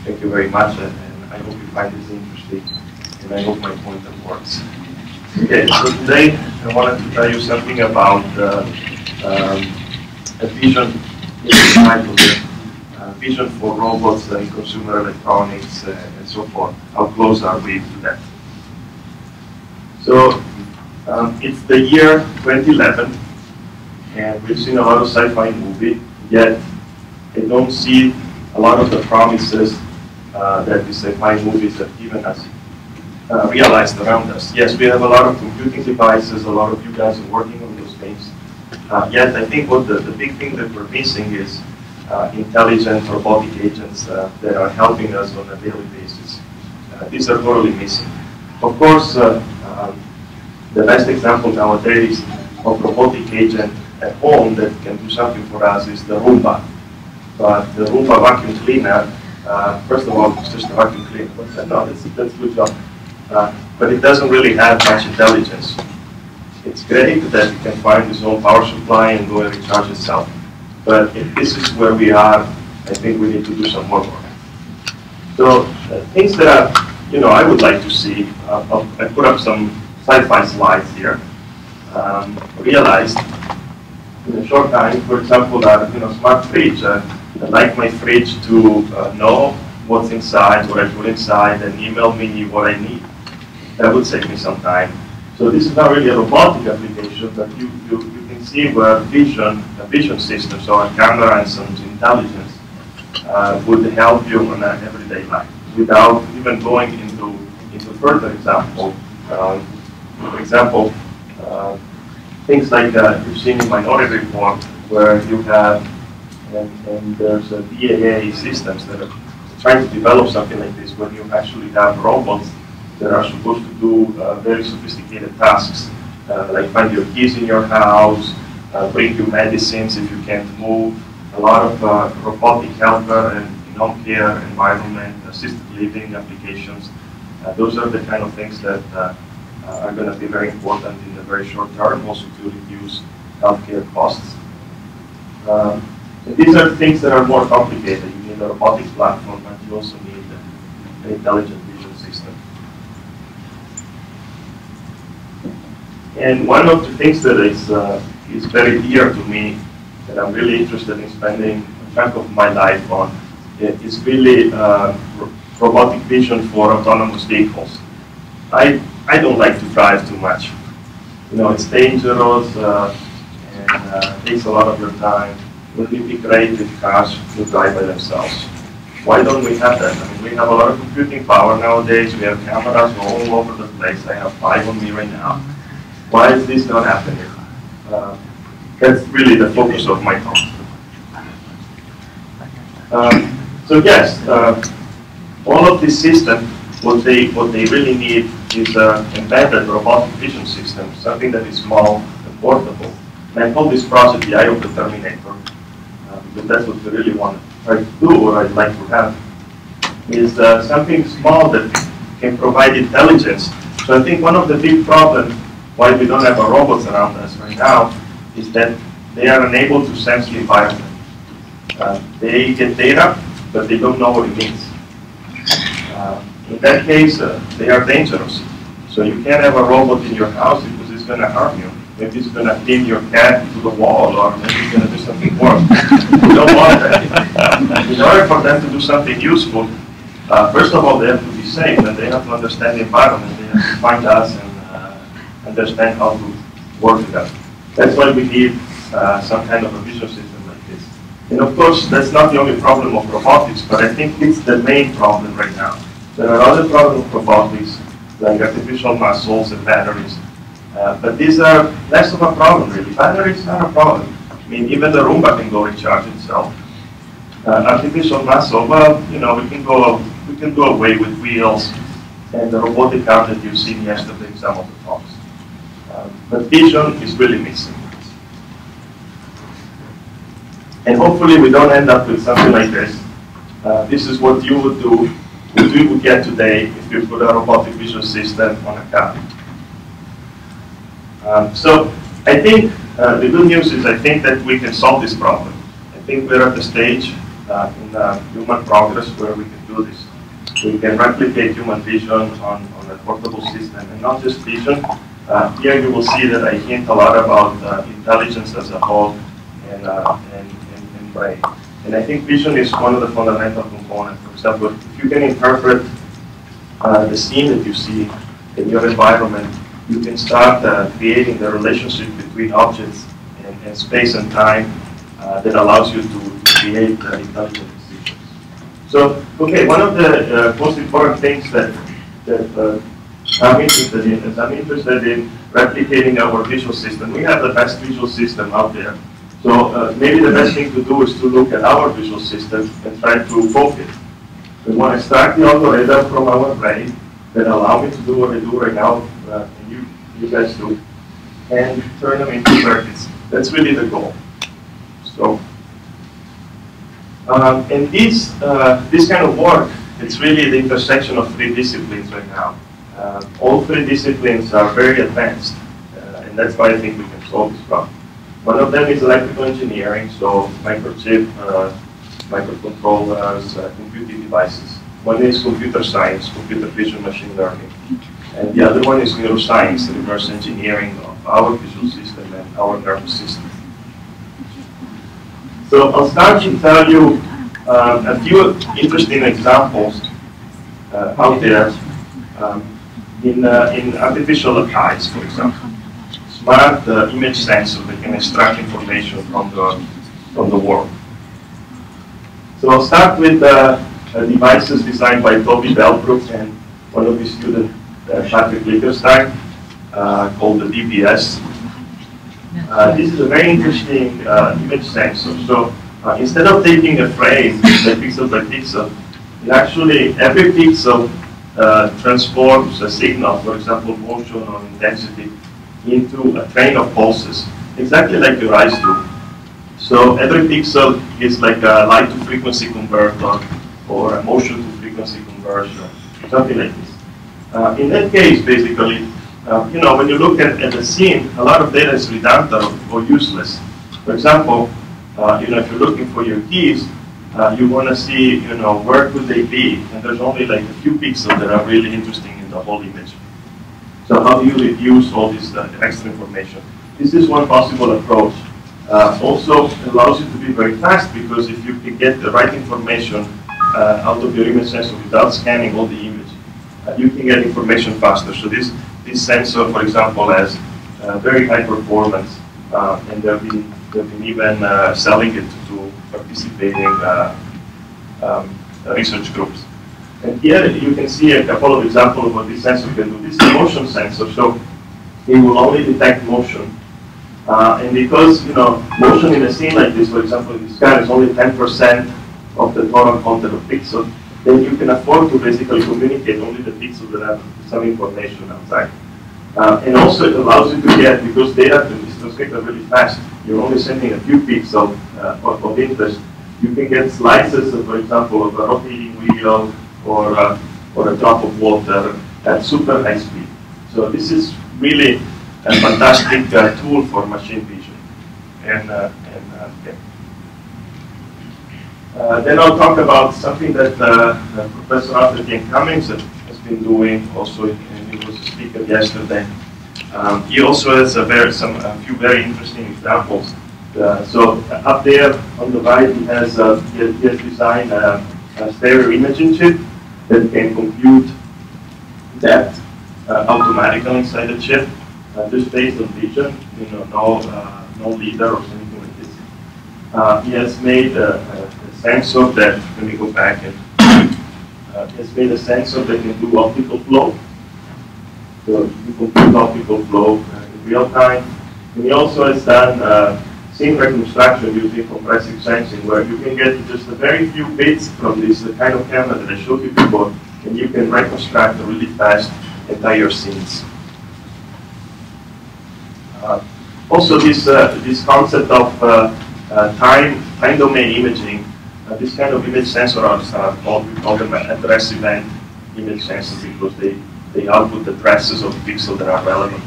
Thank you very much, and I hope you find this interesting, and I hope my pointer works. Okay, so today I wanted to tell you something about a vision, vision for robots and consumer electronics and so forth. How close are we to that? So it's the year 2011, and we've seen a lot of sci-fi movie, yet I don't see a lot of the promises that the sci-fi movies have given us realized around us. Yes, we have a lot of computing devices, a lot of you guys are working on those things. Yet I think what the big thing that we're missing is intelligent robotic agents that are helping us on a daily basis. These are totally missing. Of course, the best example nowadays of robotic agent at home that can do something for us is the Roomba. But the Roomba vacuum cleaner, first of all, it's just a vacuum cleaner. What's that? No, that's a good job. But it doesn't really have much intelligence. It's great that it can find its own power supply and go and recharge itself. But if this is where we are, I think we need to do some more work. So things that I would like to see, I put up some sci-fi slides here. Realized in a short time, for example, that smart fridge. I'd like my fridge to know what's inside, what I put inside, and email me what I need. That would save me some time. So this is not really a robotic application, but you can see where a vision system, so a camera and some intelligence, would help you on an everyday life without even going into further example. For example, things like you've seen in Minority Report, where you have and there's a BAA systems that are trying to develop something like this, where you actually have robots that are supposed to do very sophisticated tasks, like find your keys in your house, bring you medicines if you can't move, a lot of robotic helper and in home care environment, assisted living applications. Those are the kind of things that are going to be very important in the very short term, also to reduce healthcare costs. And these are things that are more complicated. You need a robotics platform, but you also need an intelligent vision system. And one of the things that is very dear to me, that I'm really interested in spending a chunk of my life on, is really robotic vision for autonomous vehicles. I don't like to drive too much. It's dangerous and takes a lot of your time. Wouldn't it be great if cars would drive by themselves? Why don't we have that? I mean, we have a lot of computing power nowadays. We have cameras all over the place. I have 5 on me right now. Why is this not happening? That's really the focus of my talk. So yes, all of these systems, what they really need is an embedded robotic vision system, something that is small and portable. And I call this project the Eye of the Terminator, because that's what we really want to try to do, or I'd like to have, is something small that can provide intelligence. So I think one of the big problems why we don't have robots around us right now is that they are unable to sense the environment. They get data, but they don't know what it means. In that case, they are dangerous. So you can't have a robot in your house because it's going to harm you. Maybe it's going to pin your cat to the wall, or maybe it's going to do something worse. We don't want that. In order for them to do something useful, first of all, they have to be safe, and they have to understand the environment. They have to find us and understand how to work with us. That's why we need some kind of a vision system like this. And of course, that's not the only problem of robotics, but I think it's the main problem right now. There are other problems of robotics, like artificial muscles and batteries. But these are less of a problem, really. Batteries are a problem. I mean, even the Roomba can go recharge itself. Artificial muscle, well, we can do away with wheels and the robotic arm that you've seen yesterday in some of the talks. But vision is really missing. And hopefully we don't end up with something like this. This is what you would do, what we would get today if you put a robotic vision system on a car. So I think the good news is I think that we can solve this problem. I think we're at the stage human progress where we can do this. We can replicate human vision on a portable system, and not just vision. Here you will see that I hint a lot about intelligence as a whole and brain. And I think vision is one of the fundamental components. For example, if you can interpret the scene that you see in your environment, you can start creating the relationship between objects and space and time that allows you to create intelligent decisions. So, okay, one of the most important things that I'm interested in is I'm interested in replicating our visual system. We have the best visual system out there. So maybe the best thing to do is to look at our visual system and try to evoke it. We want to extract the algorithm from our brain that allow me to do what I do right now, and you guys do, and turn them into circuits. That's really the goal. So, and this kind of work, it's really the intersection of three disciplines right now. All three disciplines are very advanced, and that's why I think we can solve this problem. One of them is electrical engineering, so microchip, microcontrollers, computing devices. One is computer science, computer vision, machine learning. And the other one is neuroscience, reverse engineering of our visual system and our nervous system. So I'll start to tell you a few interesting examples out there in artificial eyes, for example. Smart image sensor that can extract information from the world. So I'll start with devices designed by Toby Delbrook and one of his students, Patrick Lichtenstein, called the DBS. This is a very interesting image sensor. So instead of taking a frame, like pixel by pixel, it actually, every pixel transforms a signal, for example, motion or intensity, into a train of pulses, exactly like your eyes do. So every pixel is like a light to frequency converter or a motion to frequency conversion, something like this. In that case, basically, you know, when you look at the scene, a lot of data is redundant or useless. For example, you know, if you're looking for your keys, you want to see, you know, where could they be? And there's only like a few pixels that are really interesting in the whole image. So how do you reduce all this extra information? This is one possible approach. Also allows you to be very fast, because if you can get the right information out of your image sensor without scanning all the image, you can get information faster. So this sensor, for example, has very high performance, and they've been even selling it to participating research groups. And here you can see a couple of examples of what this sensor can do. This is a motion sensor, so it will only detect motion. And because, you know, motion in a scene like this, for example, in this car is only 10% of the total content of pixels, then you can afford to basically communicate only the pixels that have some information outside. And also it allows you to get, because data is transmitted really fast, you're only sending a few pixels of interest, you can get slices, for example, of a rotating wheel or a drop of water at super high speed. So this is really a fantastic tool for machine vision. Then I'll talk about something that Professor Arthur Ken Cummings has been doing also, and he was a speaker yesterday. He also has a few very interesting examples. So up there on the right, he has designed a stereo imaging chip that can compute depth automatically inside the chip, just based on vision, you know, no leader or anything like this. He has made a sensor that, let me go back, and he has made a sensor that can do optical flow. So you compute optical flow in real time. And he also has done scene reconstruction using compressive sensing, where you can get just a very few bits from this kind of camera that I showed you before, and you can reconstruct really fast entire scenes. Also, this concept of time domain imaging, this kind of image sensors are called, we call them address event image sensors, because they output the addresses of pixels that are relevant.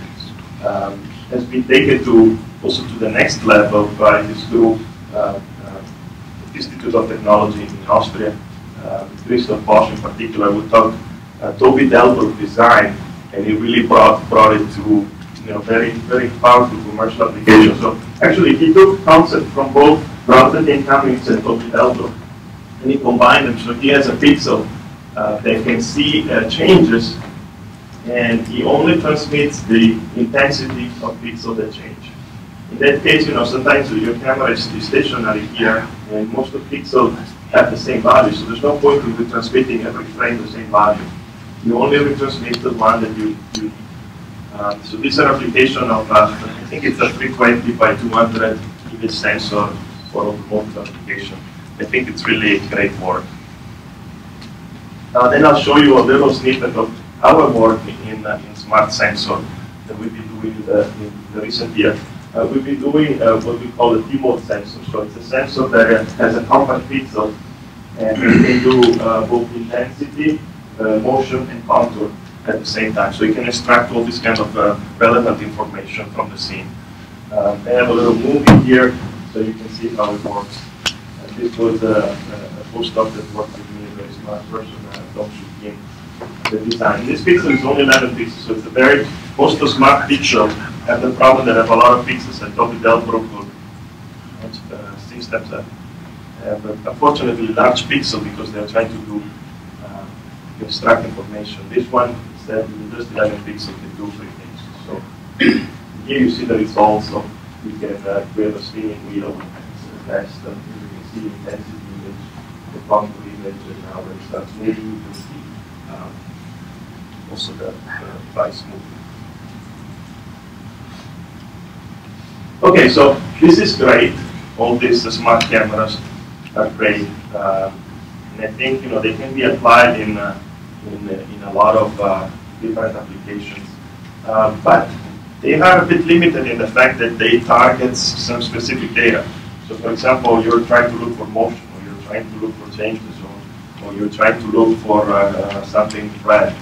Has been taken also to the next level by this group Institute of Technology in Austria, Christoph Bosch in particular, would talk Toby Delbrook design, and he really brought it to very, very powerful commercial applications. So actually, he took concept from both Jonathan Cummings and Toby Delbrook, and he combined them. So he has a pixel that can see changes, and he only transmits the intensity of pixels that change. In that case, sometimes your camera is stationary here, and most of the pixels have the same value, so there's no point in retransmitting every frame the same value. You only retransmit the one that you need. So this is an application of, I think it's a 320 by 200 image sensor for automotive application. I think it's really great work. Then I'll show you a little snippet of our work in smart sensor that we've been doing in the recent year. We've been doing what we call a T-mode sensor. So it's a sensor that has a compact pixel, and it can do both intensity, motion, and contour at the same time. So you can extract all this kind of relevant information from the scene. I have a little movie here, so you can see how it works. This was a postdoc that worked with me, a very smart person, Dr. Eugenio, the design. This pixel is only 11 pixels, so it's a very, most of smart pixels have the problem that have a lot of pixels, and Toby Delbrook will 6 steps up. But unfortunately, large pixel because they're trying to do extract information. This one, instead, with just 11 pixels, can do 3 things. So here you see the results of we can create a spinning wheel and test. You can see intensity image, the contour image, and now when it starts moving, you can see also the price moving. Okay, so this is great. All these smart cameras are great, and I think they can be applied in a lot of different applications, but they are a bit limited in the fact that they target some specific data. So, for example, you're trying to look for motion, or you're trying to look for changes, or you're trying to look for something red.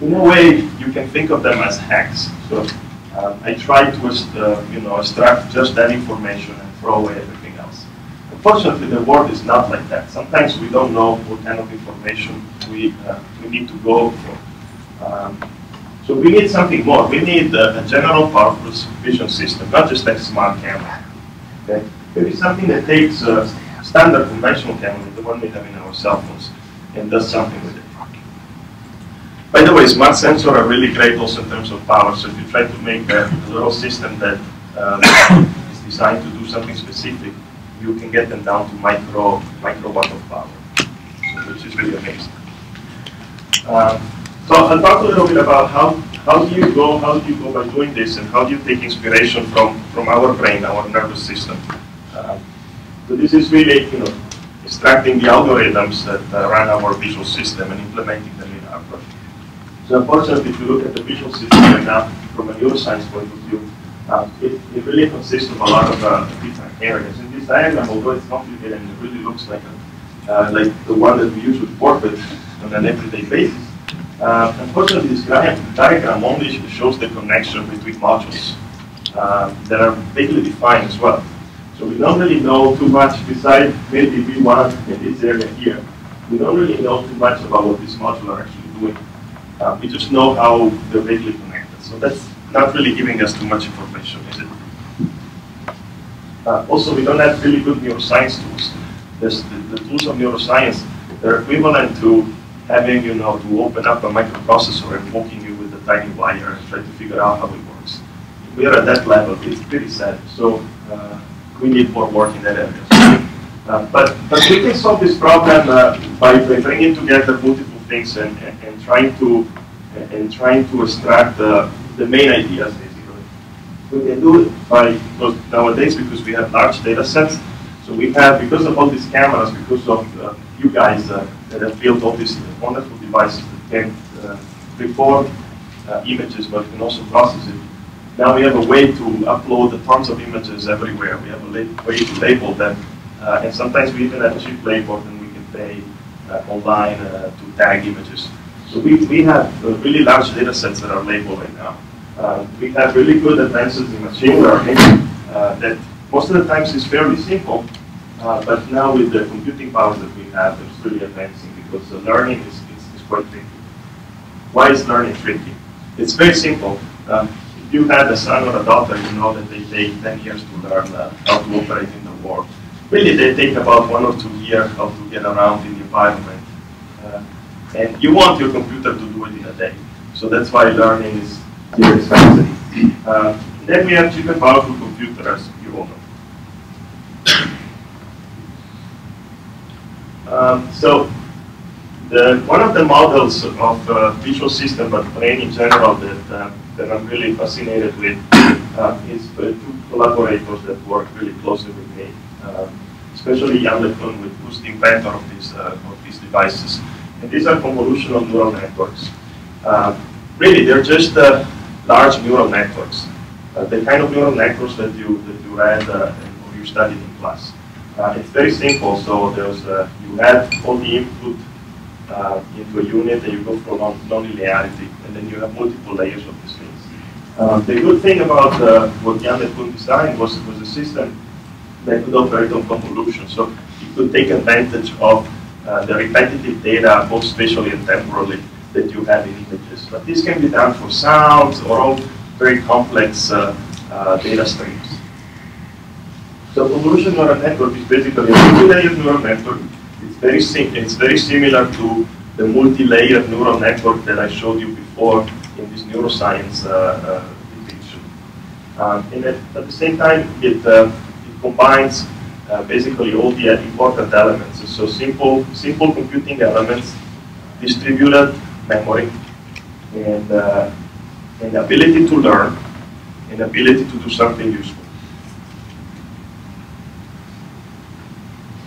In a way, you can think of them as hacks. So I try to extract just that information and throw away everything else. Unfortunately, the world is not like that. Sometimes we don't know what kind of information we need to go for. So we need something more. We need a general purpose vision system, not just a smart camera. Okay? Maybe something that takes a standard conventional camera, the one we have in our cell phones, and does something with it. By the way, smart sensors are really great also in terms of power. So if you try to make a little system that is designed to do something specific, you can get them down to microwatt of power, which is really amazing. So I'll talk a little bit about how do you go by doing this, and how do you take inspiration from our brain, our nervous system. So this is really extracting the algorithms that run our visual system and implementing them in our project. So unfortunately, if you look at the visual system right now from a neuroscience point of view, it really consists of a lot of different areas. In this diagram, although it's complicated and it really looks like the one that we usually work with on an everyday basis, unfortunately, this diagram only shows the connection between modules that are vaguely defined as well. So we don't really know too much besides maybe V1 in this area here. We don't really know too much about what these modules are actually doing. We just know how they're vaguely connected. So that's not really giving us too much information, is it? Also, we don't have really good neuroscience tools. The tools of neuroscience, they're equivalent to having, to open up a microprocessor and poking you with a tiny wire and try to figure out how it works. We are at that level. It's pretty sad. So we need more work in that area. But we can solve this problem by bringing together multiple things and trying to extract the main ideas, basically. We can do it because nowadays, because we have large data sets, so we have, because of all these cameras, because of you guys that have built all these wonderful devices that can record images, but can also process it. Now we have a way to upload tons of images everywhere. We have a way to label them. And sometimes we even have a chip label, and we can pay online to tag images. So we have really large data sets that are labeled right now. We have really good advances in machine learning that most of the times it's fairly simple, but now with the computing powers that we have, it's really advancing because the learning is quite tricky. Why is learning tricky? It's very simple. If you had a son or a daughter, you know that they take 10 years to learn how to operate in the world. Really, they take about 1 or 2 years how to get around in the environment. And you want your computer to do it in a day. So that's why learning is very expensive. Then we have cheap and powerful computers, as you all know. So one of the models of visual system, but brain in general, that I'm really fascinated with is two collaborators that work really closely with me, especially Jan LeCun, who's the inventor of these devices. And these are convolutional neural networks. Really, they're just large neural networks, the kind of neural networks that you read or you studied in class. It's very simple. So there's you add all the input into a unit, and you go for non-linearity, and then you have multiple layers of these things. The good thing about what Jan LeCun designed was a system that could operate on convolution. So it could take advantage of the repetitive data, both spatially and temporally, that you have in images. But this can be done for sounds or all very complex data streams. So convolutional neural network is basically a multi-layered neural network. It's very similar to the multi-layered neural network that I showed you before in this neuroscience depiction. And at the same time, it combines basically all the important elements. So simple computing elements, distributed memory, and ability to learn, and ability to do something useful.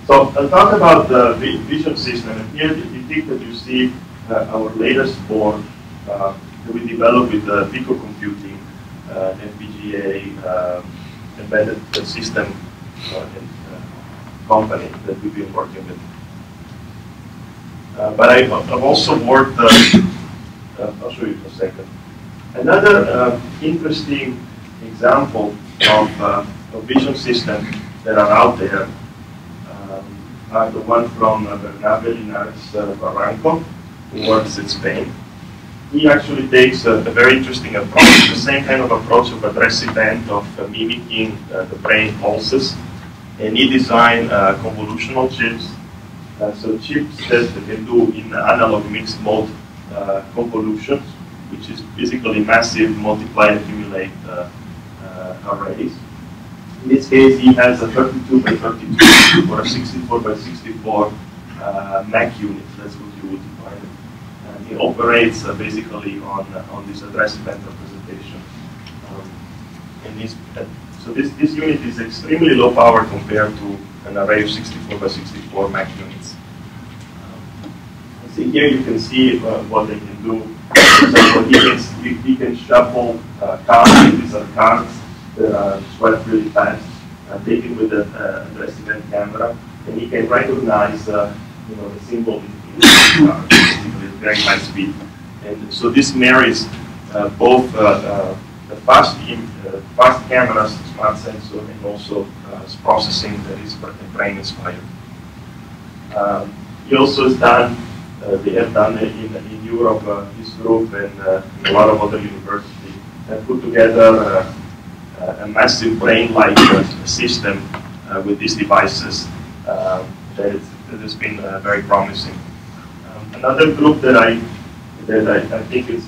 So I'll talk about the vision system, and here the thing that you see our latest board that we developed with Pico Computing, FPGA embedded system company that we've been working with. But I've also worked, I'll show you in a second. Another interesting example of vision systems that are out there are the one from Bernardo Linares Barranco, who works in Spain. He actually takes a very interesting approach, the same kind of approach of address event, of mimicking the brain pulses. And he designed convolutional chips. So chips that can do in analog mixed mode convolutions, which is basically massive multiply accumulate arrays. In this case, he has a 32 by 32 or a 64 by 64 Mac unit. That's what you would define it. And he operates basically on this address event representation. So this unit is extremely low power compared to an array of 64 by 64 Mac units. See here you can see what they can do. For example, he can shuffle cards. These are cards that are swept really fast, taken with an address event camera, and he can recognize the symbol in the card with very high speed. And so this marries both the fast cameras, smart sensor, and also processing that is brain inspired. He also has done, they have done in Europe, this group and a lot of other universities, have put together a massive brain-like system with these devices that has been very promising. Another group that I think has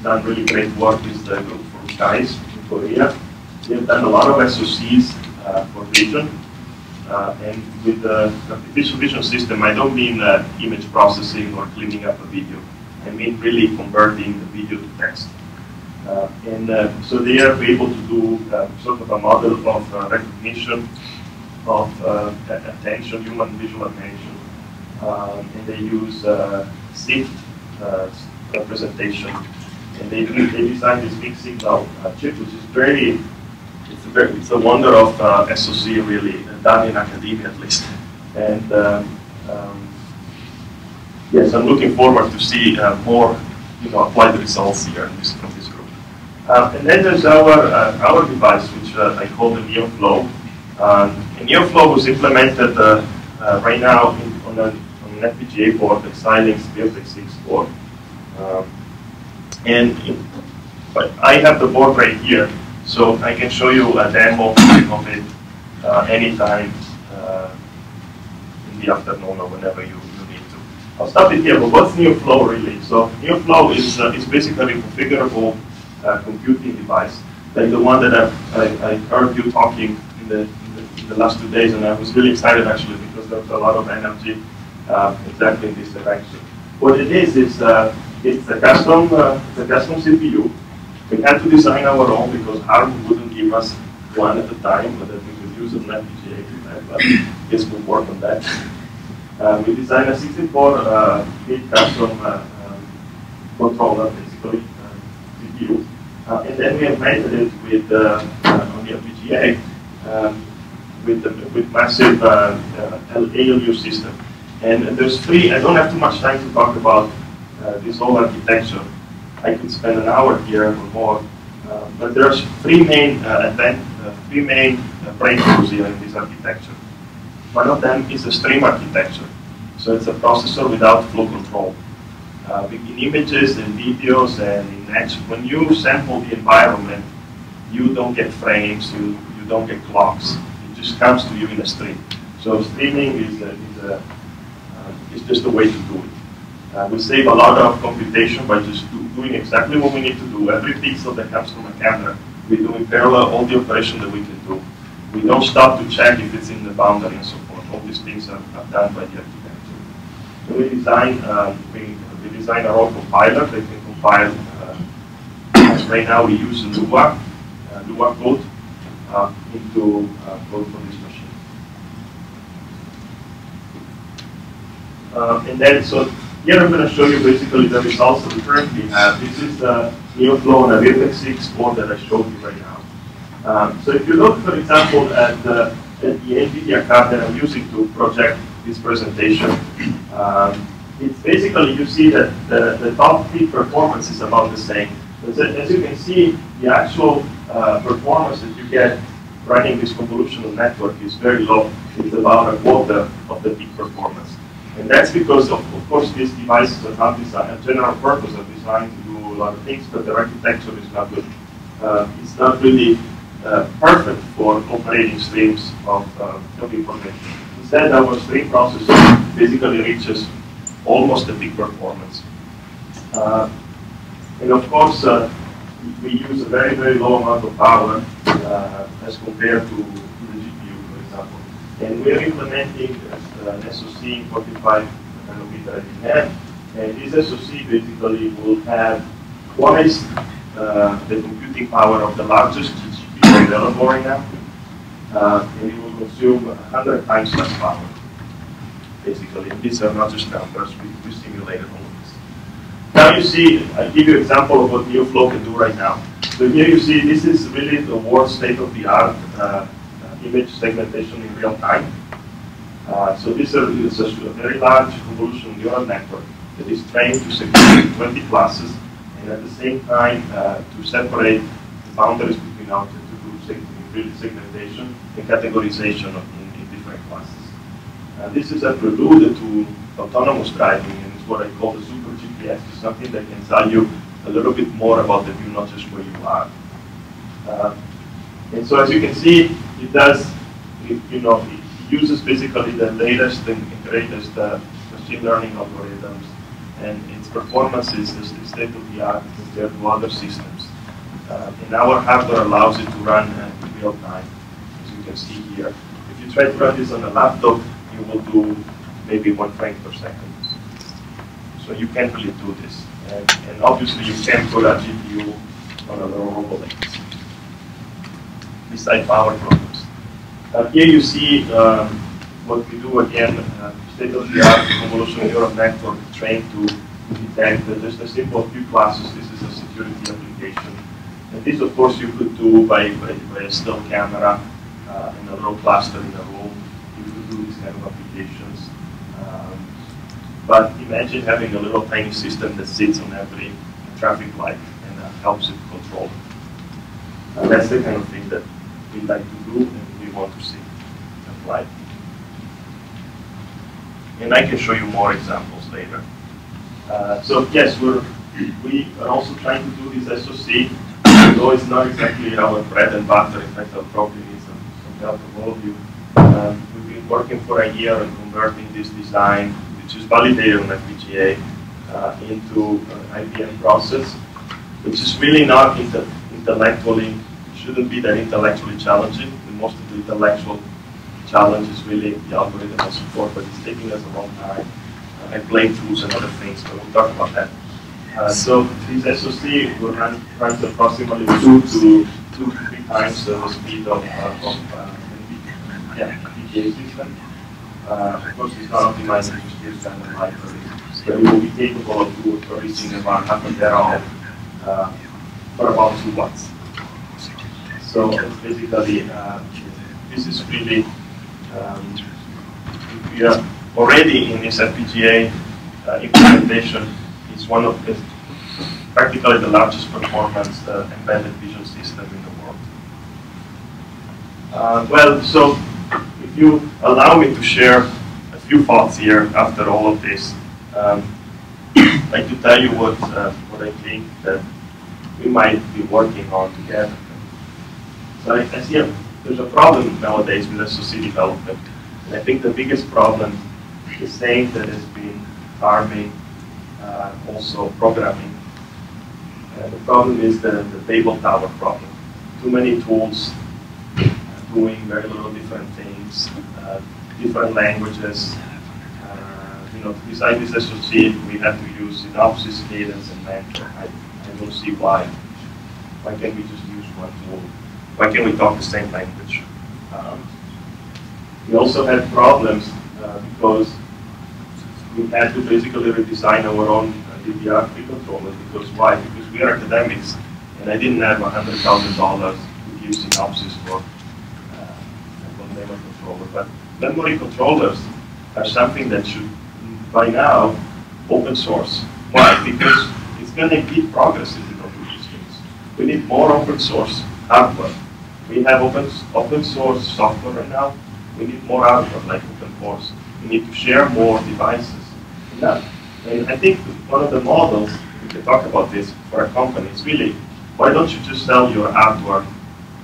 done really great work is the group from SKIES in Korea. They have done a lot of SoCs for vision. And with the artificial vision system, I don't mean image processing or cleaning up a video. I mean really converting the video to text. So they are able to do sort of a model of recognition of attention, human visual attention. And they use SIFT representation. And they designed this mixed signal chip, which is it's a wonder of SoC really, done in academia at least. And yes, I'm looking forward to see more applied results here from this group. And then there's our device, which I call the Neoflow. And Neoflow was implemented right now on an FPGA board, the Xilinx BFX6 board. But I have the board right here, so I can show you a demo of it anytime in the afternoon or whenever you need to. I'll stop it here, but what's Neoflow really? So Neoflow is basically a configurable computing device, like the one that I heard you talking in the last 2 days, and I was really excited actually because there was a lot of energy exactly in this direction. What it is, it's a custom CPU. We had to design our own because ARM wouldn't give us one at a time, but that we could use an FPGA to that, but I guess we'll work on that. We designed a 64-bit custom controller, basically, CPU. And then we augmented it with, on the FPGA, with massive ALU system. And there's three, I don't have too much time to talk about this whole architecture. I could spend an hour here or more, but there's three main breakthroughs here in this architecture. One of them is a stream architecture. So it's a processor without flow control. In images and videos and in action, when you sample the environment, you don't get frames, you don't get clocks. It just comes to you in a stream. So streaming is just a way to do it. We save a lot of computation by just doing exactly what we need to do. Every pixel that comes from a camera, we do in parallel all the operation that we can do. We don't stop to check if it's in the boundary and so forth. All these things are done by the architecture. So we design our own compiler that can compile. Right now we use Lua code into code for this machine. And then, so here I'm going to show you basically the results that we currently have. This is the Neoflow on a BFX6 board that I showed you right now. So if you look, for example, at the NVIDIA card that I'm using to project this presentation, it's basically, you see that the top peak performance is about the same. As you can see, the actual performance that you get running this convolutional network is very low. It's about a quarter of the peak performance. And that's because, of course, these devices are not designed, general purpose, are designed to do a lot of things, but the architecture is not good. It's not really perfect for operating streams of information. Instead, our stream processor basically reaches almost the peak performance. And of course, we use a very, very low amount of power as compared to the GPU, for example. And we're implementing an SoC 45 nanometer NAND. And this SoC basically will have twice the computing power of the largest GPU available right now. And it will consume 100 times less power, basically. And these are not just numbers, we simulated all of this. Now you see, I'll give you an example of what Neoflow can do right now. So here you see, this is really the world state-of-the-art image segmentation in real time. So this is a very large convolutional neural network that is trained to segment 20 classes, and at the same time to separate the boundaries between outputs, to do really segmentation and categorization in different classes. This is a prelude to autonomous driving, and it's what I call the super GPS. It's something that can tell you a little bit more about the view, not just where you are. And so as you can see, it does, it uses basically the latest and greatest machine learning algorithms, and its performance is state-of-the-art compared to other systems. And our hardware allows it to run in real time, as you can see here. If you try to run this on a laptop, you will do maybe 1 frame per second. So you can't really do this. And obviously you can't put a GPU on a robotic, beside power problems. Here you see what we do again, state-of-the-art convolutional neural network trained to detect just a simple few classes. This is a security application. And this, of course, you could do by a still camera in a little cluster in a room. You could do these kind of applications. But imagine having a little tiny system that sits on every traffic light and helps it control. That's the kind of thing that we like to do and we want to see. like. And I can show you more examples later. So yes, we are also trying to do this SoC, although it's not exactly our bread and butter. In fact, I'll probably need some help from all of you. We've been working for a year on converting this design, which is validated on FPGA, into an IBM process, which is really not intellectually, shouldn't be that intellectually challenging. Most of the intellectual challenge is really the algorithm and support, but it's taking us a long time. And playthroughs and other things, but we'll talk about that. So this SoC will run approximately 2 to 3 times the speed of FPGA system. Of course, it's not optimized to still standard library, but it will be capable of producing about half a tera for about 2 watts. So it's basically, this is really, we are already in this FPGA implementation. Is one of the, practically the largest performance embedded vision system in the world. Well, so if you allow me to share a few thoughts here after all of this, I'd like to tell you what I think that we might be working on together. So I see there's a problem nowadays with SoC development, and I think the biggest problem is same that has been harming also programming. The problem is the table tower problem. Too many tools doing very little different things, different languages. To design this SoC, we have to use synopsis, cadence, and mantra. I don't see why. Why can't we just use one tool? Why can't we talk the same language? We also had problems because we had to basically redesign our own DDR3 controllers. Because why? Because we are academics, and I didn't have $100,000 to give synopsis for one memory controller. But memory controllers are something that should, by now, open source. Why? Because it's going to impede progress if we don't do these things. We need more open source hardware. We have open source software right now. We need more hardware like OpenForce. We need to share more devices. And I think one of the models, we can talk about this for a company, is really, why don't you just sell your hardware,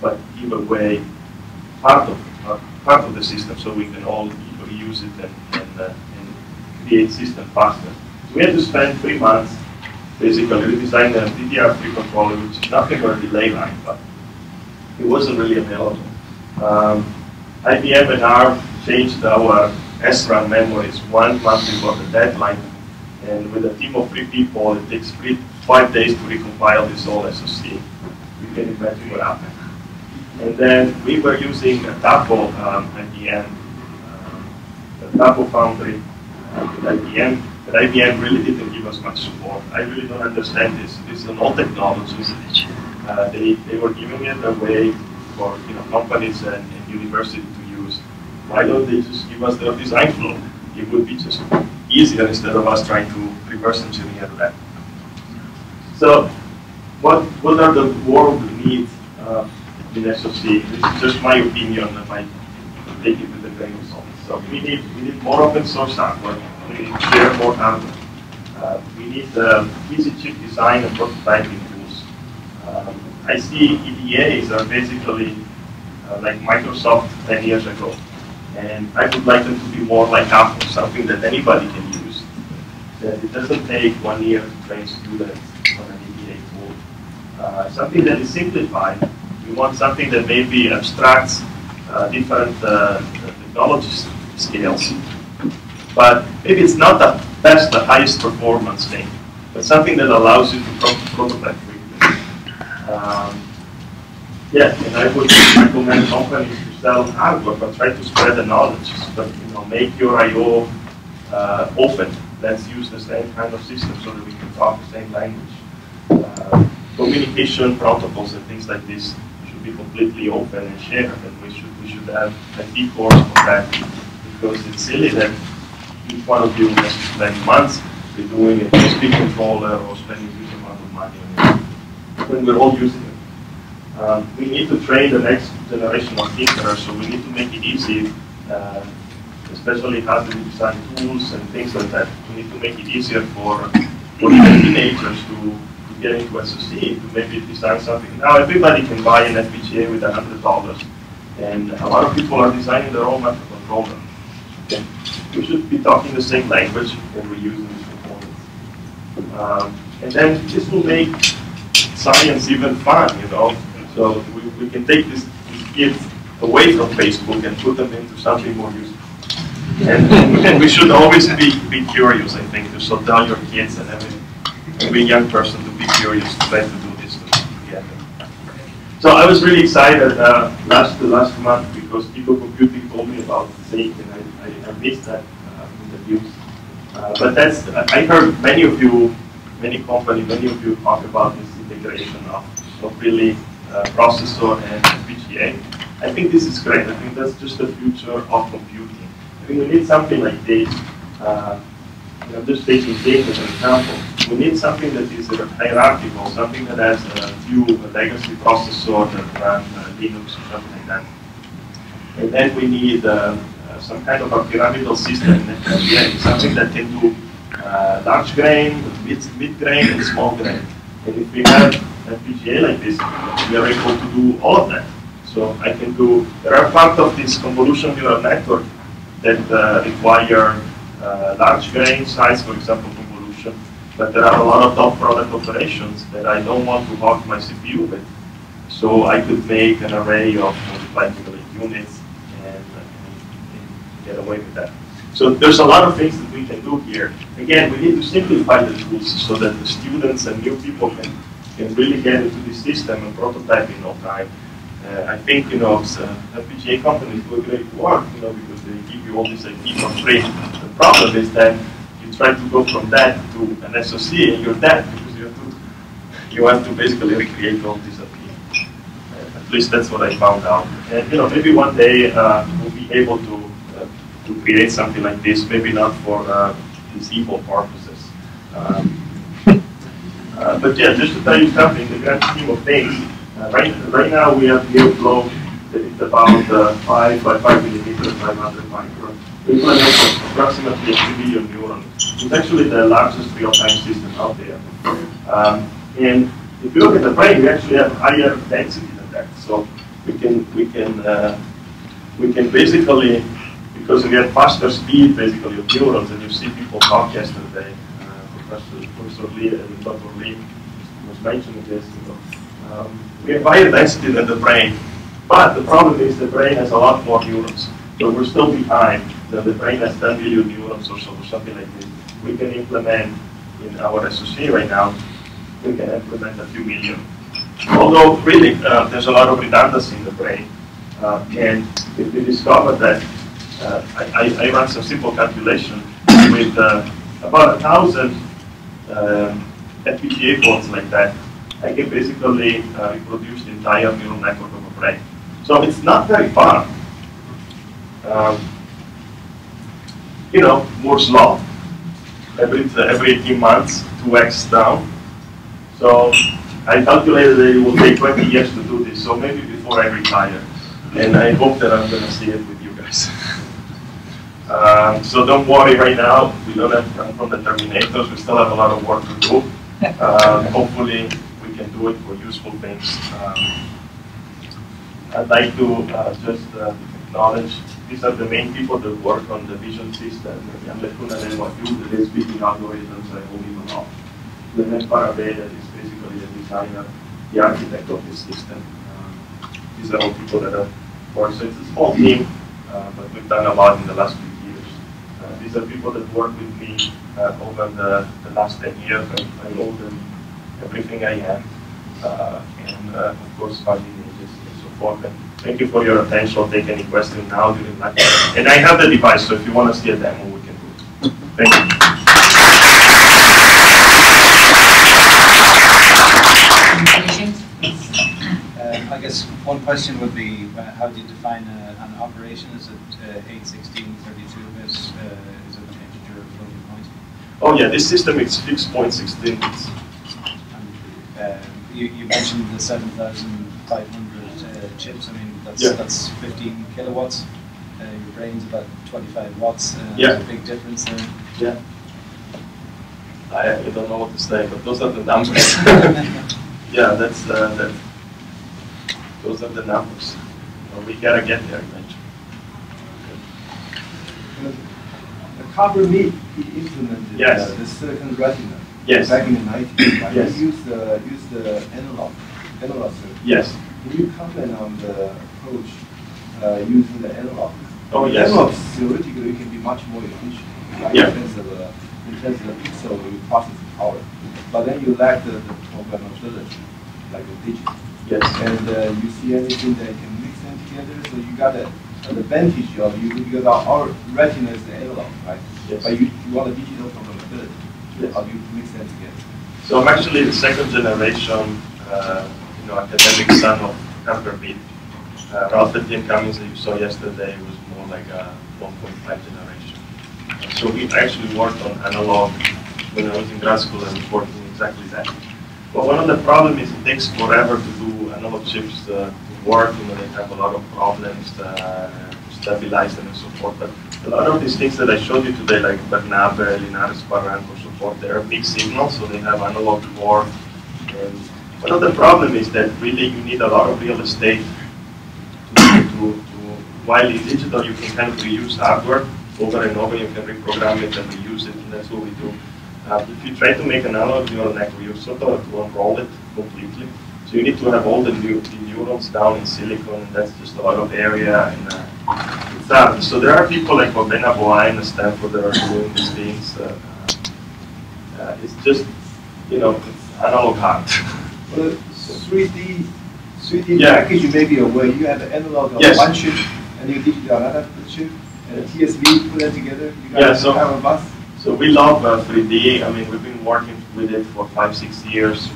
but give away part of the system so we can all use it and create system faster. So we had to spend 3 months basically redesigning a DDR3 controller, which is nothing but a delay line, but it wasn't really available. IBM and ARM changed our SRAM memories 1 month before the deadline, and with a team of 3 people, it takes 5 days to recompile this whole SoC. You can imagine what happened. And then we were using a Tapo IBM, the Tapo foundry with IBM, but IBM really didn't give us much support. I really don't understand this. This is an old technology. They were giving it away for companies and universities to use. Why don't they just give us their design flow? It would be just easier instead of us trying to reverse engineer that. So, what are the world needs in SoC? This is just my opinion. I might take it with a grain of salt. So we need more open source hardware. We need to share more hardware. We need easy chip design and prototyping tools. I see EDAs are basically like Microsoft 10 years ago. And I would like them to be more like Apple, something that anybody can use. That it doesn't take 1 year to train students on an EDA tool. Something that is simplified. We want something that maybe abstracts different technology scales. But maybe it's not the best, the highest performance thing, but something that allows you to prototype quickly. And I would recommend companies to sell hardware, but try to spread the knowledge. But make your I/O open. Let's use the same kind of system so that we can talk the same language. Communication protocols and things like this should be completely open and shared, and we should have a key course for that, because it's silly that each one of you has to spend months doing a USB controller or spending a huge amount of money on it when we're all using it. We need to train the next generation of thinkers, so we need to make it easy especially how to design tools and things like that. We need to make it easier for even teenagers to get into SoC, to maybe design something. Now everybody can buy an FPGA with $100, and a lot of people are designing their own microcontroller. Okay? We should be talking the same language when we're using these components. And then this will make science even fun, you know. So we can take these kids away from Facebook and put them into something more useful. And we should always be curious, I think. So tell your kids and every young person to be curious, to try to do this together. So I was really excited last month because People Computing told me about SoC, and I missed that in the news. But I heard many of you talk about this integration of really processor and FPGA. I think this is great. I think that's just the future of computing. I think we need something like this. I'm just taking data as an example. We need something that is hierarchical, something that has a legacy processor that runs Linux or something like that. And then we need some kind of a pyramidal system in FPGA, something that can do large grain, mid grain, and small grain. And if we have FPGA like this, we are able to do all of that. So I can do, there are parts of this convolution neural network that require large grain size, for example, convolution, but there are a lot of dot product operations that I don't want to hog my CPU with. So I could make an array of multiplied units and get away with that. So there's a lot of things that we can do here. Again, we need to simplify the tools so that the students and new people can really get into the system and prototype in no time. I think, FPGA companies do a great work, because they give you all this IP for free. The problem is that you try to go from that to an SoC and you're dead because you have to basically recreate all this IP. At least that's what I found out. And maybe one day we'll be able to create something like this, maybe not for these evil purposes. But yeah, just to tell you something, the grand scheme of things, right now we have Neoflow that is about 5 by 5 millimeters, 500 micron. We implement approximately 3 billion neurons. It's actually the largest real-time system out there. And if you look at the brain, we actually have higher density than that. So we can basically, because we have faster speed basically of neurons, and you see people talk yesterday. Professor Lee and Dr. Lee was mentioning this. We have higher density than the brain, but the problem is the brain has a lot more neurons. So we're still behind. The brain has 10 billion neurons or something like this. We can implement in our SoC right now, we can implement a few million. Although really, there's a lot of redundancy in the brain. And if we discover that, I ran some simple calculation with about 1,000 FPGA boards like that. I can basically reproduce the entire neural network of a brain. So it's not very far. Moore's law. Every 18 months, 2x down. So I calculated that it will take 20 years to do this. So maybe before I retire. And I hope that I'm going to see it with you guys. So don't worry right now. We don't have to come from the Terminators. We still have a lot of work to do. Hopefully, we can do it for useful things. I'd like to just acknowledge these are the main people that work on the vision system. That is speaking algorithms, I will leave them off. Then Parabé, that is basically the designer, the architect of this system. These are all people that have worked. So it's a small team, but we've done a lot in the last few years. These are people that work with me over the last 10 years. I owe them everything I am. And of course, finding images and so forth. And thank you for your attention. I'll take any questions now during lecture. And I have the device, so if you want to see a demo, we can do it. Thank you. I guess one question would be, how do you define an operation? Is it 8, 16, 32 bit? Is it an integer or floating point? Oh yeah, this system is 6.16 bits. You mentioned the 7,500 chips. I mean, that's 15 kilowatts. your brain's about 25 watts. Yeah. There's a big difference there. Yeah. I don't know what to say, but those are the numbers. Yeah, that's those are the numbers. We gotta get there eventually. The copper meat implemented Yes. the silicon retina. Yes. Back in the 90s, right? Yes. You use the analog circuit. Yes. Can you comment on the approach using the analog? Oh, yes. Analog theoretically can be much more efficient, right? Yeah. In terms of the pixel you process power, but then you lack the programmability, like the digital. Yes. And you see anything that can mix them together, so you got an advantage of you because our retina is the analog, right? Yes. But you want a digital programmability. Yes. How do you mix them together? So I'm actually the second generation, academic son of Camperbeat. Ralph and Cummings that you saw yesterday was more like a 1.5 generation. So we actually worked on analog when I was in grad school. I was working exactly that. But one of the problems is it takes forever to do analog chips to work. They have a lot of problems to stabilize them and so forth. But a lot of these things that I showed you today, like programmable, Linares Barranco, so forth, they are mixed signals, so they have analog core. And one of the problems is that really you need a lot of real estate while in digital you can kind of reuse hardware over and over, you can reprogram it and reuse it, and that's what we do. If you try to make an analog neural network, you sort of have to unroll it completely. So you need to have all the neurons down in silicon, and that's just a lot of area. And it's hard. So there are people like Bobena Boain and Stanford that are doing these things. It's just, it's analog hard. Well, 3D package may be a way. You have the analog on Yes. one chip and you digital on another chip, and the TSV put them together. You got have a bus. So we love 3D. I mean, we've been working with it for 5-6 years.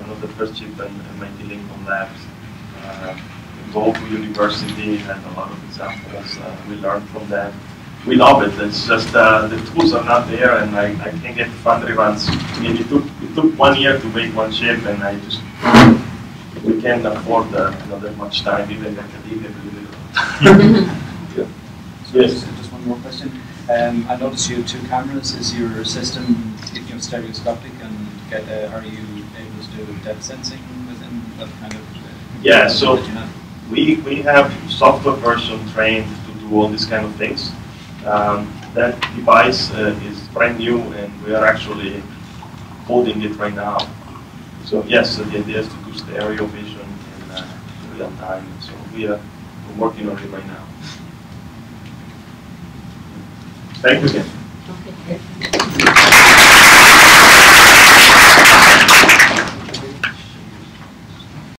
One of the first chip in MIT Lincoln Labs. Involved with university and a lot of examples. We learned from them. We love it. It's just the tools are not there, and I can't get foundry runs. I mean, it took 1 year to make one chip, and we can't afford another much time, even in academia. Yeah. So Yes. just one more question. I noticed you have 2 cameras. Is your system stereoscopic, and are you able to do depth sensing within that kind of? Yeah. So we have software version trained to do all these kind of things. That device is brand new, and we are actually holding it right now. So yes, the idea is to do stereo vision in real time. So we're working on it right now. Thank you again. Okay.